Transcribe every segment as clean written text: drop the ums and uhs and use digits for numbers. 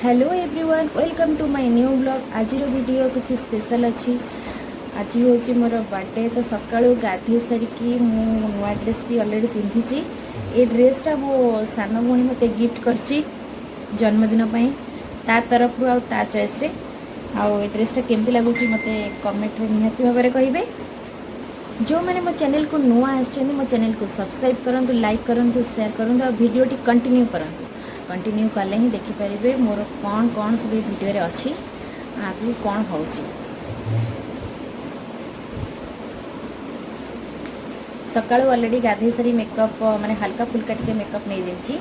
Hello everyone welcome to my new blog. आज video कुछ special अच्छी। आज हूँ मोर बर्थडे तो सकाळू गाधे सारिकी मु नुआ ड्रेस भी ऑलरेडी पिंधि। ये ड्रेसटा मो सान भौणी मत गिफ्ट करची जन्मदिन ता तरफ आ ता चॉइस रे आ ड्रेसटा केमती लगुच मत कमेंट रे निहाती भाव में कहे। जो मैंने मो चैनल को नुआ आसछन मो चैनल को सब्सक्राइब करंतु, लाइक करंतु, शेयर करंतु और वीडियो टी कंटिन्यू करंतु। कंटिन्यू कले ही देखिपारे मोर कौन कौन सब वीडियो रे अच्छी आगु कौन हो। सकाळ ऑलरेडी गाधे सारी मेकअप माने हल्का फुल्का टे मेकअप नहीं देछि।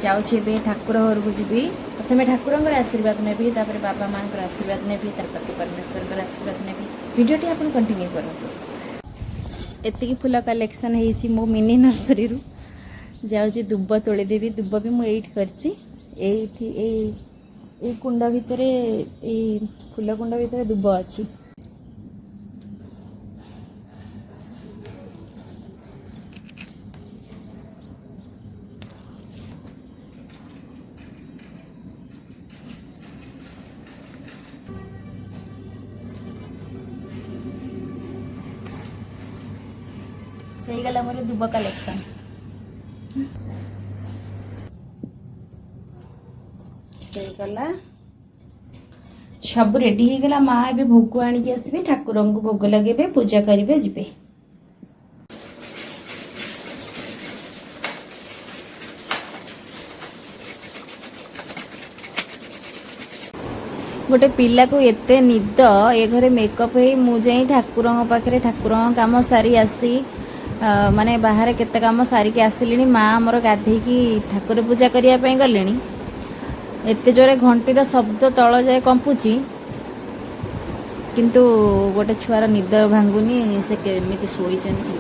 जाऊँ बे ठाकुर घर को जी। प्रथम ठाकुर आशीर्वाद नेबी, तापर बाबा माँ आशीर्वाद नेबी, पति परमेश्वर आशीर्वाद नेबी। वीडियो टी आपन कंटिन्यू करंतु। एतिकी फुल कलेक्शन हेछि मो मिनी नर्सरी रु। जाऊँ दुब तोली देवी। दुब भी मुझे करची कुंड भितर फूल कुंड भितर दुब अच्छी। गला मोर दुब कलेक्शन गला सब रेडी हो गला। माँ ए भोग आनिक आसबे, ठाकुर को भोग लगे, पूजा करेंगे, जीवे। गोटे पिला को एते निद ए घरे मेकअप है मुझे ठाकुर पाखे ठाकुर काम सारी आसी माने बाहर केते काम सारिकी आसिली। माँ आमर गाधे ठाकुर पूजा करने गले। एते जोरे घंटीर शब्द तल जाए कंपुची किंतु गोटे छुआर निद भांगुनी से केमिति शोइचनी।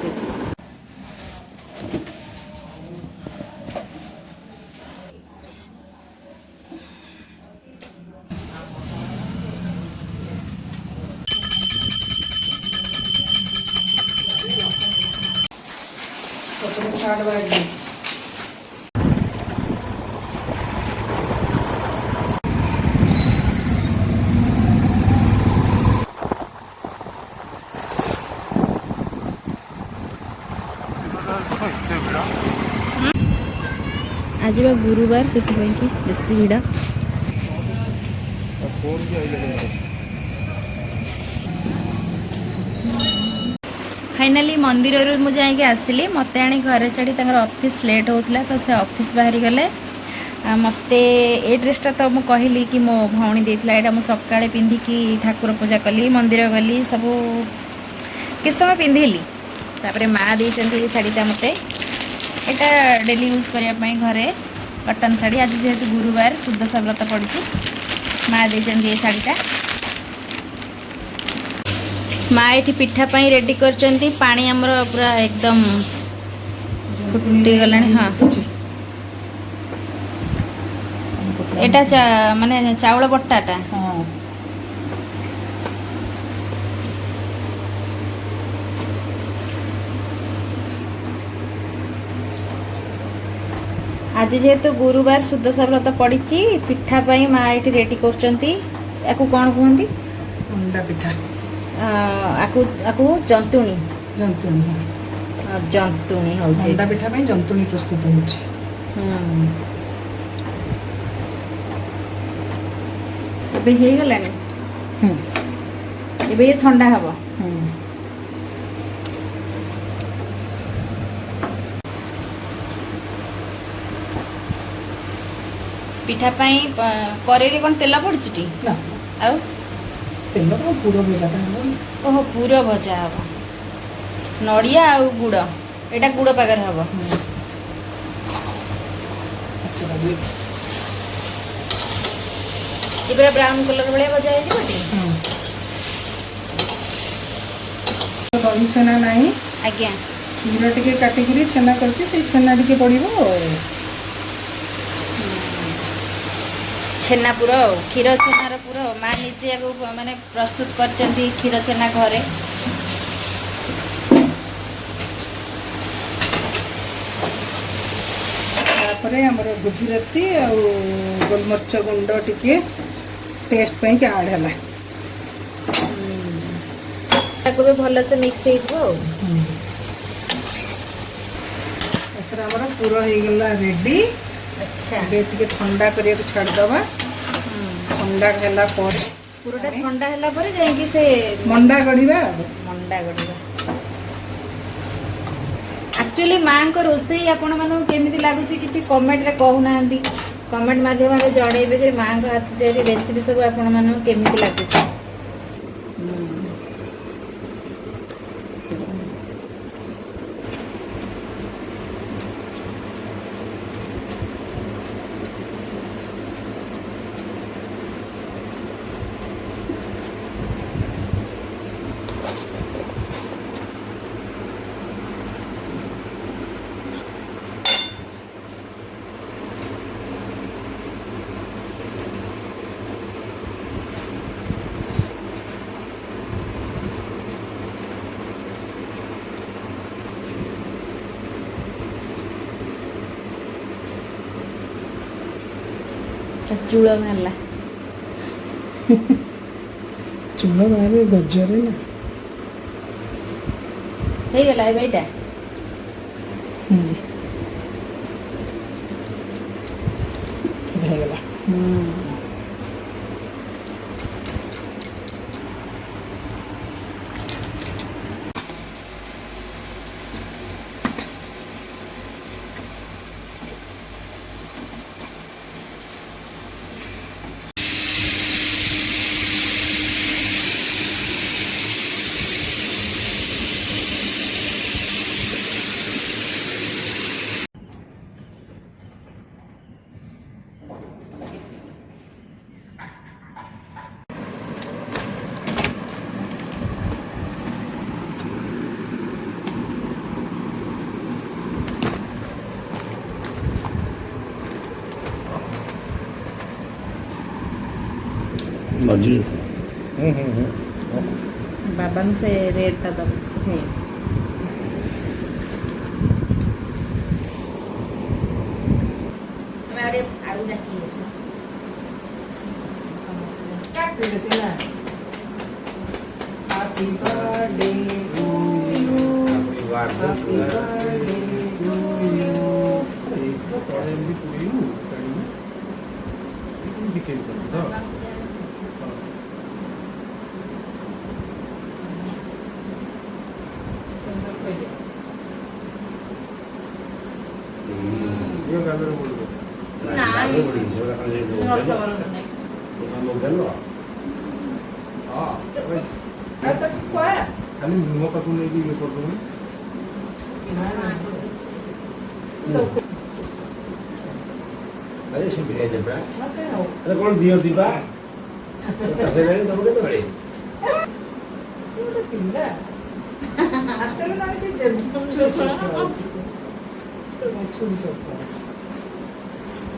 आज गुरुवार से बेसी भिड़। फाइनाली मंदिर मुझे आसली। मत आनी घर छाड़ी ऑफिस लेट होता तो से ऑफिस बाहरी गले। मत ए ड्रेसटा तो मुझे कहली कि मो भौणी देथिला। एटा मु सकाळे पिंधिकी ठाकुर पूजा कली, मंदिर गली, सब किस समय पिंधिली। तापरे माँ देइचंती शाड़ीटा मते। एटा डेली यूज करने घरे कटन शाड़ी। आज जेहेतु गुरुवार सुदशा व्रत पड़ी, माँ देइचंती ए शाड़ीटा। माँ ये पिठा पाई रेडी करचंती। पानी हमर पूरा एकदम फुटी गलानी। हाँ एटा माने चावल बट्टाटा। आज जेहेतु गुरुवार सुदशा व्रत पड़ी, पिठा पाई माँ ये रेडी करचंती। याकू कौन कहती? अंडा पिठा। आकू जंतुणी। जंतुणी जंतुणी होउची। अंडा पिठा में जंतुणी प्रस्तुत होउची। एबे हे गलानी। एबे ये ठंडा हबो। पिठा पाई करेरी कौन तेल पड़ची ना आउ तेल तो पूरा भजा था। ओहो पूरा भजा हम नड़िया आ गुड़। एटा गुड़ पागर हम ये ब्राउन कलर भाया भजा है। दही छेना नहीं आज्ञा क्षीर टिके काटिकी छेना करछि छेना टिके पड़िबो। छेना पूरा क्षीर छेनार पूरा माँ निजे माने प्रस्तुत करचंती क्षीर छेना घरे। तापरे हमर गुजराती और गोलमरीच गुंड टिके टेस्ट पे के ऐड हला ताको भी भल से मिक्स हेइबो एतर हमर पूरा हे गेला रेडी। अच्छा बे टिके ठंडा करिया को छाड़ दबा ठंडा होला पर पूराटा ठंडा होला पर जाई कि से मंडा गड़ीबा मंडा गड़िबा। एक्चुअली माँ को रोसई आपण मानू केमिति लागुची किछि कमेंट रे कहू नांदी कमेंट माध्यम रे जणैबे जे माँ को हाथ जे रेसिपी सब आपण मानू केमिति लागुची। चूड़ा मारला चूड़ा मारे गजरे ना हे गला ए बेटा हे गला मजबूत बाबा से रेट टा दम सिखाई मेरे आलू देखिए काट दे से ना happy birthday to you happy birthday to you तो पड़े भी पूरी हूँ बिकेल कर दो ये कैमरा बोल दो नहीं नष्ट आता quoi खाली मुंह पाकू नहीं कि ये कर दो अरे से भेज दे बड़ा मत हो अरे कौन दियो दीपा तसे नहीं तब के बड़े पिंडा आता ना से जब छुरी सब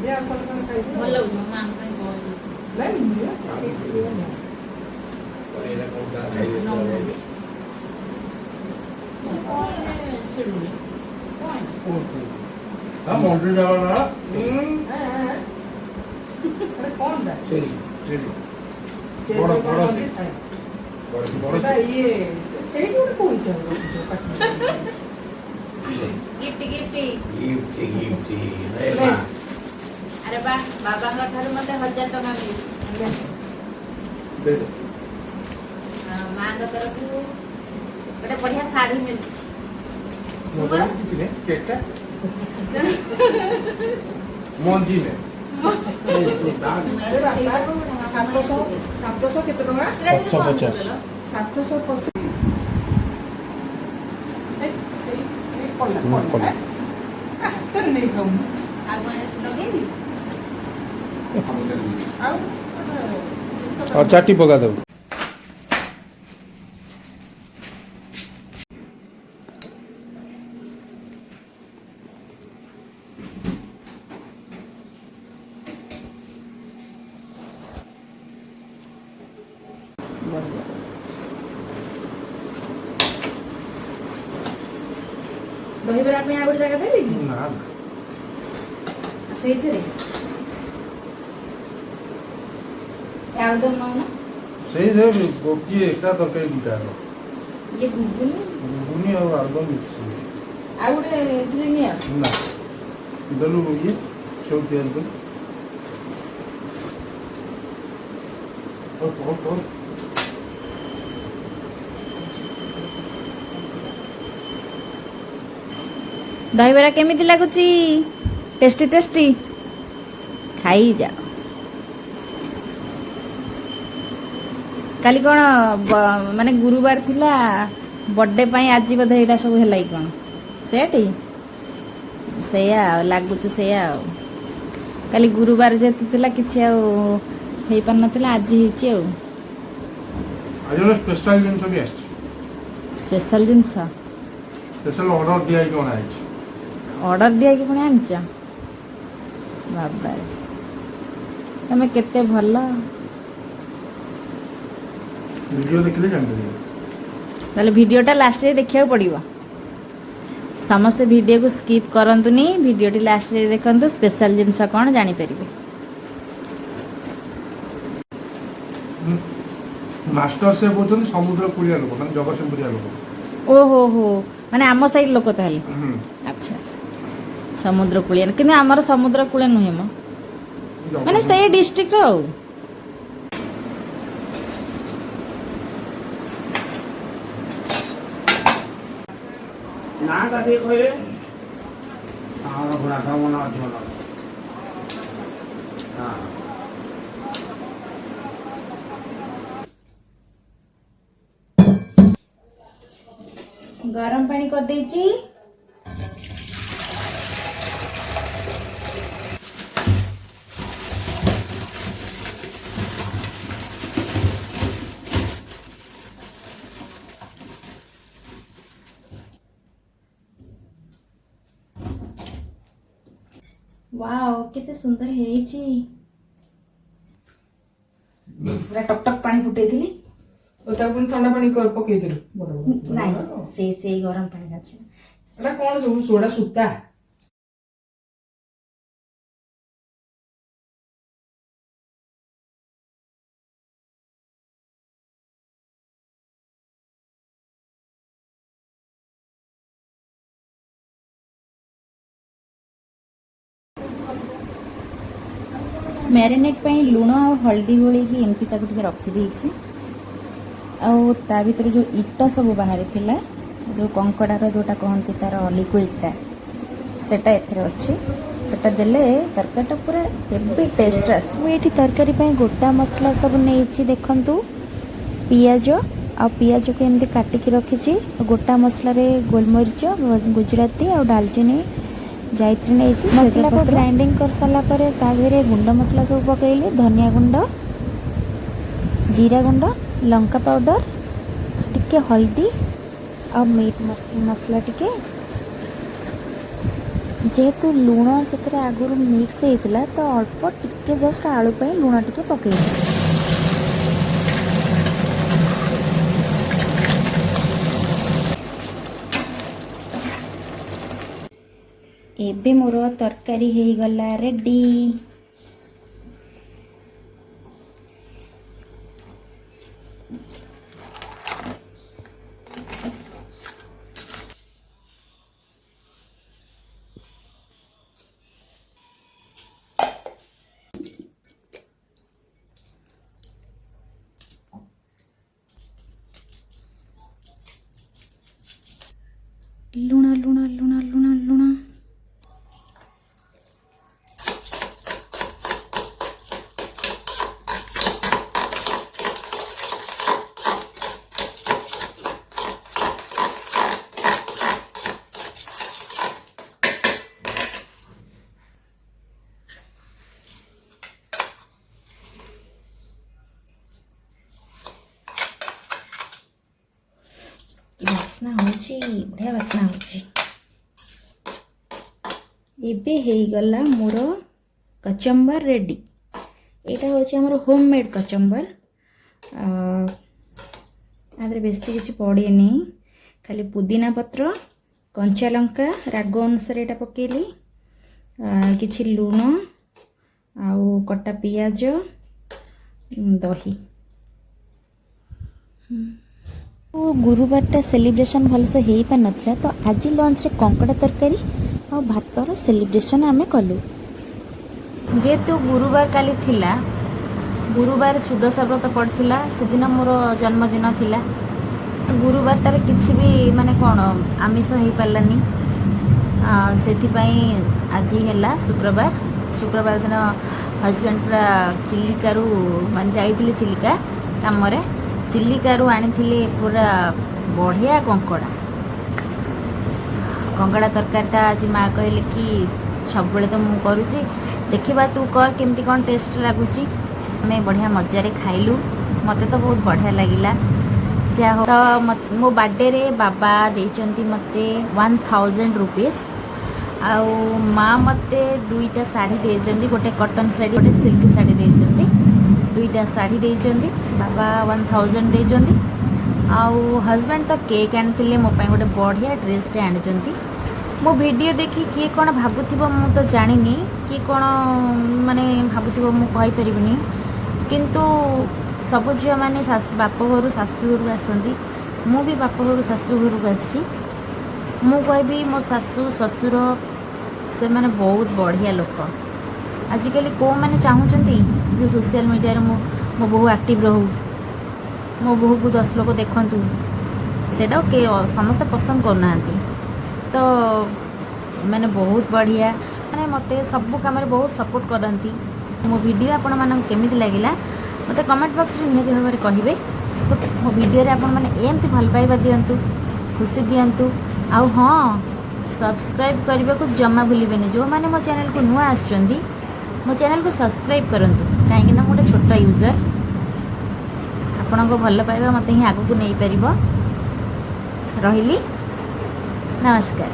या अपन खाई भलो मां ପାଇଁ बोल नहीं और ये कौन का है हम ऑर्डर डालना अरे कौन दा चली चलिए बड़ा बड़ा बड़ा बड़ा ये सेही कोन कोई सब गिफ्ट गिफ्ट गिफ्ट नहीं बा अरे बा बाबा का ठारू मते 1000 टका मिलछि दे दो मां का तरफ गोटे बढ़िया साड़ी मिलछि मोबाइल किछ ने केक का मोंजी में अरे बाबा 700 केते टका 750 750 ए सेही कोला कोला तो नहीं कम लगेगी और चाटी पका दो दही बरा पे आगुड़ जगह देबी ना ସେଇଥିରେ ଆଳୁଦମ ନଉନ ସେଇ ଯେ ଗୋଟିଏ ଏକା ତରକାରୀ ଦୁଇଟା ଆଗ ଇଏ ଗୁଗୁନି ଘୁଗୁନି ଆଉ ଆଳୁଦମ ମିକ୍ସ ଆଉ ଗୋଟେ ଏଥିରେ ନିଅ ନା ଦେଲୁ ଇଏ ସବୁ ତିଆରି କଲୁ ଦହିବରା କେମିତି ଲାଗୁଛି ଟେଷ୍ଟି ଟେଷ୍ଟି ଖାଇଯାଅ କାଲି କ'ଣ ମାନେ ଗୁରୁବାର ଥିଲା ବର୍ଥଡେ ପାଇଁ ଆଜି ବୋଧେ ଏଇଟା ସବୁ ହେଲା କି କ'ଣ ସେଠି ସେଇଆ ଆଉ ଲାଗୁଛି ସେଇଆ ଆଉ କାଲି ଗୁରୁବାର ଯେହେତୁ ଥିଲା କିଛି ଆଉ ହେଇପାରିନଥିଲା ଆଜି ହେଇଛି ଆଉ ଆଜି ଗୋଟେ ସ୍ପେଶାଲ ଜିନିଷ ବି ଆସିଛି ସ୍ପେଶାଲ ଜିନିଷ ସ୍ପେଶାଲ ଅର୍ଡର ଦିଆହେଇକି ଅଣାହେଇଛି ଅର୍ଡର ଦିଆକି ପୁଣି ଆଣିଛ ବାବାରେ ତମେ କେତେ ଭଲ ଭିଡ଼ିଓ ଦେଖିଲେ ଜାଣିପାରିବେ ତାହେଲେ ଭିଡ଼ିଓଟା ଲାଷ୍ଟରେ ଦେଖିବାକୁ ପଡ଼ିବ ସମସ୍ତେ ଭିଡ଼ିଓକୁ ସ୍କିପ୍ କରନ୍ତୁନି ଭିଡ଼ିଓଟି ଲାଷ୍ଟରେ ଦେଖନ୍ତୁ ସ୍ପେଶାଲ ଜିନିଷ କ'ଣ ଜାଣିପାରିବେ ମାଷ୍ଟର ସେଫ୍ ହେଉଛନ୍ତି ସମୁଦ୍ର କୂଳିଆ ଲୋକ ମାନେ ଜଗତସିଂହପୁରିଆ ଲୋକ ଓହୋ ହୋ ମାନେ ଆମ ସାଇଡ୍ ଲୋକ ତାହେଲେ ଆଚ୍ଛା ଆଚ୍ଛା ସମୁଦ୍ର କୂଳିଆ କିନ୍ତୁ ଆମର ସମୁଦ୍ର କୂଳ ନୁହେଁ ମ ମାନେ ସେଇ ଡିଷ୍ଟ୍ରିକ୍ଟର ଆଉ ନା ତା ଟିକେ କହିଲେ ଆମର ଘୋଡ଼ା ଖାଉ ମନେ ଅଛି ଭଲ ହଁ ଗରମ ପାଣି କରିଦେଇଛି वाओ केते सुंदर ହେଇଛି ପୁରା ଟକ ଟକ ପାଣି ଫୁଟେଇଥିଲି ତାକୁ ପୁଣି ଥଣ୍ଡା ପାଣି ପକେଇଦେଲୁ ନାଇଁ ସେଇ ଗରମ ପାଣି ଅଛି ଏଟା କଣ ସବୁ ସୋଡା ସୂତା ମ୍ୟାରିନେଟ୍ ପାଇଁ ଲୁଣ ଆଉ ହଳଦୀ ଗୋଳେଇକି ଏମିତି ତାକୁ ଟିକେ ରଖିଦେଇଛି ଆଉ ତା ଭିତରେ ଯେଉଁ ଇଟ ସବୁ ବାହାରିଥିଲା ଯେଉଁ କଙ୍କଡ଼ାର ଯେଉଁଟା କହନ୍ତି ତାର ଲିକ୍ୱିଡ଼ଟା ସେଟା ଏଥିରେ ଅଛି ସେଟା ଦେଲେ ତରକାରୀଟା ପୁରା ହେଭି ଟେଷ୍ଟ ଆସିବ ଏଇଠି ତରକାରୀ ପାଇଁ ଗୋଟା ମସଲା ସବୁ ନେଇଛି ଦେଖନ୍ତୁ ପିଆଜ ଆଉ ପିଆଜକୁ ଏମିତି କାଟିକି ରଖିଛି ଗୋଟା ମସଲାରେ ଗୋଲମରିଚ ଗୁଜୁରାତି ଆଉ ଡାଲଚିନି जायत्री नहीं मसला को ग्राइंडिंग कर सारा पर गुंड मसला सब पकईली धनिया गुंड जीरा गुंड लंका पाउडर टिके हल्दी आ मीट मसला टिके जेहेतु लुण से आगुरी मिक्स होता तो अल्प टिके जस्ट आलू पे लुण टिके पकईली एबे मोर तरकारी हो गला रेडी लुणा लुणा लुणा लुणा लुणा बास्ना होची बढ़िया बास्ना होची एबे हेगला मोर कचम्बर रेडी यहाँ हूँ आमर होममेड कचम्बर आदि बेस किसी पड़ेनी खाली पुदीना पत्र कंचा लंका राग अनुसार यहाँ पकेली କିଛି ଲୁଣ ଆଉ କଟା ପିଆଜ ଦହି। ଗୁରୁବାରଟା ସେଲିବ୍ରେସନ୍ ଭଲସେ ହେଇପାରିନଥିଲା ତ ଆଜି ଲଞ୍ଚରେ କଙ୍କଡ଼ା ତରକାରୀ ଆଉ ଭାତର ସେଲିବ୍ରେସନ୍ ଆମେ କଲୁ। ଯେହେତୁ ଗୁରୁବାର କାଲି ଥିଲା, ଗୁରୁବାର ସୁଦଶା ବ୍ରତ ପଡ଼ିଥିଲା, ସେଦିନ ମୋର ଜନ୍ମଦିନ ଥିଲା। ଗୁରୁବାରଟାରେ କିଛି ବି ମାନେ କ'ଣ ଆମିଷ ହେଇପାରିଲାନି, ସେଥିପାଇଁ ଆଜି ହେଲା ଶୁକ୍ରବାର ଦିନ ହଜବେଣ୍ଡ ପୁରା ଚିଲିକାରୁ ମାନେ ଯାଇଥିଲେ ଚିଲିକା କାମରେ, ଚିଲିକାରୁ ଆଣିଥିଲେ ପୁରା ବଢ଼ିଆ କଙ୍କଡ଼ା ତରକାରୀଟା ଆଜି ମାଆ କହିଲେ କି ସବୁବେଳେ ତ ମୁଁ କରୁଛି, ଦେଖିବା ତୁ କର କେମିତି କ'ଣ ଟେଷ୍ଟ ଲାଗୁଛି। ଆମେ ବଢ଼ିଆ ମଜାରେ ଖାଇଲୁ, ମୋତେ ତ ବହୁତ ବଢ଼ିଆ ଲାଗିଲା। ଯାହା ହଉ, ତ ମୋ ବାର୍ଥଡେରେ ବାବା ଦେଇଛନ୍ତି ମୋତେ 1000 ରୁପିଜ୍, ଆଉ ମାଆ ମୋତେ 2ଟା ଶାଢ଼ୀ ଦେଇଛନ୍ତି, ଗୋଟେ କଟନ୍ ଶାଢ଼ୀ ଗୋଟେ ସିଲ୍କ ଶାଢ଼ୀ ଦେଇଛନ୍ତି, 2ଟା ଶାଢ଼ୀ ଦେଇଛନ୍ତି। ବାବା 1000 ଦେଇଛନ୍ତି। ଆଉ ହଜବେଣ୍ଡ ତ କେକ୍ ଆଣିଥିଲେ, ମୋ ପାଇଁ ଗୋଟେ ବଢ଼ିଆ ଡ୍ରେସ୍ଟେ ଆଣିଛନ୍ତି। ମୋ ଭିଡ଼ିଓ ଦେଖି କିଏ କ'ଣ ଭାବୁଥିବ ମୁଁ ତ ଜାଣିନି, କିଏ କ'ଣ ମାନେ ଭାବୁଥିବ ମୁଁ କହିପାରିବିନି, କିନ୍ତୁ ସବୁ ଝିଅମାନେ ବାପ ଘରୁ ଶାଶୁ ଘରକୁ ଆସନ୍ତି। ମୁଁ ବି ବାପ ଘରୁ ଶାଶୁ ଘରକୁ ଆସିଛି। ମୁଁ କହିବି ମୋ ଶାଶୁ ଶ୍ୱଶୁର ସେମାନେ ବହୁତ ବଢ଼ିଆ ଲୋକ। ଆଜିକାଲି କେଉଁମାନେ ଚାହୁଁଛନ୍ତି ଯେ ସୋସିଆଲ ମିଡ଼ିଆରେ ମୋ ବୋହୂ ଆକ୍ଟିଭ୍ ରହୁ, ମୋ ବୋହୂକୁ 10 ଲୋକ ଦେଖନ୍ତୁ, ସେଇଟା ସମସ୍ତେ ପସନ୍ଦ କରୁନାହାନ୍ତି। ତ ମାନେ ବହୁତ ବଢ଼ିଆ, ମାନେ ମୋତେ ସବୁ କାମରେ ବହୁତ ସପୋର୍ଟ କରନ୍ତି। ମୋ ଭିଡ଼ିଓ ଆପଣମାନଙ୍କୁ କେମିତି ଲାଗିଲା ମୋତେ କମେଣ୍ଟ ବକ୍ସରେ ନିହାତି ଭାବରେ କହିବେ। ତ ମୋ ଭିଡ଼ିଓରେ ଆପଣମାନେ ଏମିତି ଭଲ ପାଇବା ଦିଅନ୍ତୁ, ଖୁସି ଦିଅନ୍ତୁ, ଆଉ ହଁ ସବସ୍କ୍ରାଇବ୍ କରିବାକୁ ଜମା ଭୁଲିବେନି। ଯେଉଁମାନେ ମୋ ଚ୍ୟାନେଲକୁ ନୂଆ ଆସୁଛନ୍ତି ମୋ ଚ୍ୟାନେଲକୁ ସବସ୍କ୍ରାଇବ୍ କରନ୍ତୁ, କାହିଁକିନା ମୁଁ ଗୋଟେ ଛୋଟ ୟୁଜର୍। ଆପଣଙ୍କ ଭଲ ପାଇବା ମୋତେ ହିଁ ଆଗକୁ ନେଇପାରିବ। ରହିଲି, ନମସ୍କାର।